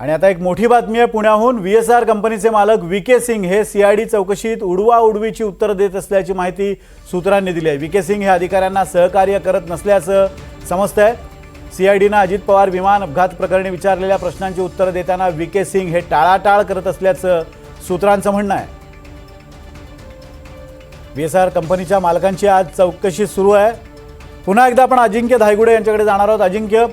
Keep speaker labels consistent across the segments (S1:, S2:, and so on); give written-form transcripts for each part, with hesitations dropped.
S1: आणि आता एक मोठी बातमी आहे पुण्याहून। VSR कंपनीचे मालक VK सिंग हे CID चौकशीत उडवाउडवीची उत्तर देत असल्याची माहिती सूत्रांनी दिली आहे। VK सिंग हे अधिकाऱ्यांना सहकार्य करत नसल्याचं समजतंय। CIDनं अजित पवार विमान अपघात प्रकरणी विचारलेल्या प्रश्नांची उत्तर देताना VK सिंग हे टाळाटाळ करत असल्याचं सूत्रांचं म्हणणं आहे। VSR कंपनीच्या मालकांची आज चौकशी सुरू आहे। पुन्हा एकदा आपण अजिंक्य धायगुडे यांच्याकडे जाणार आहोत। अजिंक्य,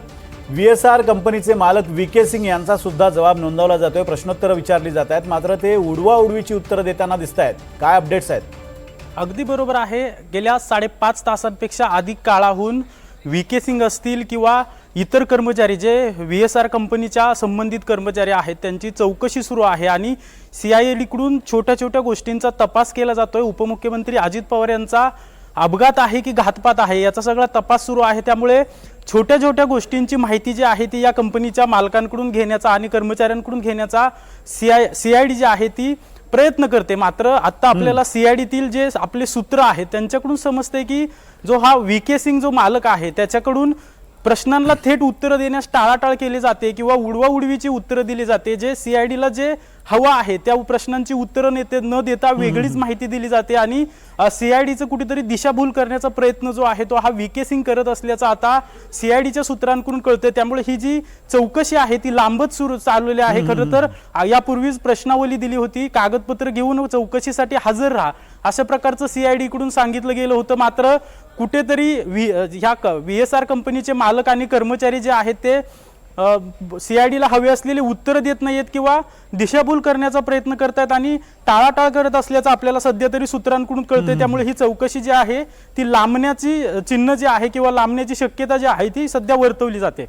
S1: VSR कंपनीचे मालक VK सिंग यांचा सुद्धा जबाब नोंदवला जातोय, प्रश्नोत्तर विचारली जात आहेत, मात्र ते उडवाउडवीची उत्तरं देताना दिसत आहेत। काय अपडेट्स आहेत?
S2: अगदी बरोबर आहे। गेल्या 5.5 तासांपेक्षा अधिक काळाहून VK सिंग असतील किंवा इतर कर्मचारी जे VSR कंपनीच्या संबंधित कर्मचारी आहेत त्यांची चौकशी सुरू आहे आणि CID कडून छोट्या छोट्या गोष्टींचा तपास केला जातोय। उपमुख्यमंत्री अजित पवार यांचा अपघात आहे की घातपात आहे याचा सगळा तपास सुरू आहे, त्यामुळे छोट्या छोट्या गोष्टींची माहिती जी आहे ती या कंपनीच्या मालकांकडून घेण्याचा आणि कर्मचाऱ्यांकडून घेण्याचा CID जी आहे ती प्रयत्न करते। मात्र आता आपल्याला CID तील जे आपले सूत्र आहेत त्यांच्याकडून समजते की जो हा VK सिंग जो मालक आहे त्याच्याकडून प्रश्नांना थेट उत्तर देण्यास टाळाटाळ केली जाते किंवा उडवाउडवीची उत्तरं दिली जाते। जे CIDला जे हवा आहे त्या प्रश्नांची उत्तरं न देता वेगळीच माहिती दिली जाते आणि CIDचं कुठेतरी दिशाभूल करण्याचा प्रयत्न जो आहे तो हा VK सिंग करत असल्याचं आता CIDच्या सूत्रांकडून कळतं। त्यामुळे ही जी चौकशी आहे ती लांबच सुरू चाललेली आहे। खरं तर यापूर्वीच प्रश्नावली दिली होती, कागदपत्र घेऊन चौकशीसाठी हजर राहा अशा प्रकारचं CID कडून सांगितलं गेलं होतं। मात्र कुठेतरी ह्या VSR कंपनीचे मालक आणि कर्मचारी जे आहेत ते CIDला हवे असलेले उत्तर देत नाहीत किंवा दिशाभूल करण्याचा प्रयत्न करतात आणि टाळाटाळ करत असल्याचं आपल्याला सध्या तरी सूत्रांकडून कळतंय। त्यामुळे ही चौकशी जी आहे ती लांबण्याची चिन्ह जे आहे किंवा लांबण्याची शक्यता जी आहे ती सध्या वर्तवली जाते।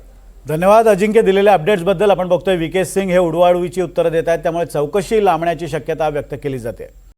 S1: धन्यवाद अजिंक्य, दिलेल्या अपडेट्स बद्दल। आपण बघतोय VK सिंग हे उडवाउडवीची उत्तरं देत आहेत, त्यामुळे चौकशी लांबण्याची शक्यता व्यक्त केली जाते।